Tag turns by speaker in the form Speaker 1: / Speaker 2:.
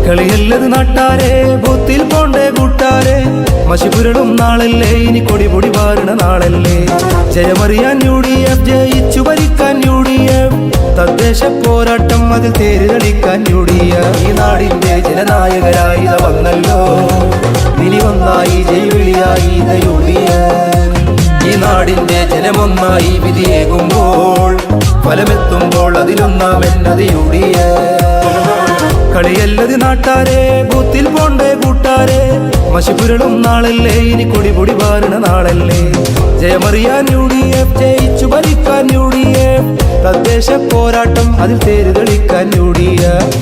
Speaker 1: കളിയല്ലത് നാട്ടാരെ, ബൂത്തിൽ പോണ്ടേ കൂട്ടാരെ, മഷിപുരളും നാളല്ലേ, ഇനി കൊടിപൊടി വാരണ നാളല്ലേ. ജയമറിയാൻ UDF, ജയിച്ചു ഭരിക്കാൻ UDF, തദ്ദേശ പോരാട്ടം അതിൽ തേര് കളിക്കാൻ UDF. ഈ നാടിന്റെ ജനനായകരായി ഇത വന്നല്ലോ, ഇനി ഒന്നായി ജൈവിളിയായി ഇത UDF. ഈ നാടിന്റെ ജനമൊന്നായി വിധിയേകുമ്പോൾ, ഫലമെത്തുമ്പോൾ അതിലൊന്നാമെന്നത് UDF. കളിയല്ലത് നാട്ടാരെ, ബൂത്തിൽ പോണ്ടേ കൂട്ടാരെ, മഷിപുരളും നാളല്ലേ, ഇനി കൊടിപൊടി വാരണ നാളല്ലേ. ജയമറിയാൻ UDF, ജയിച്ചു ഭരിക്കാൻ UDF, തദ്ദേശ പോരാട്ടം അതിൽ തേര് കളിക്കാൻ UDF.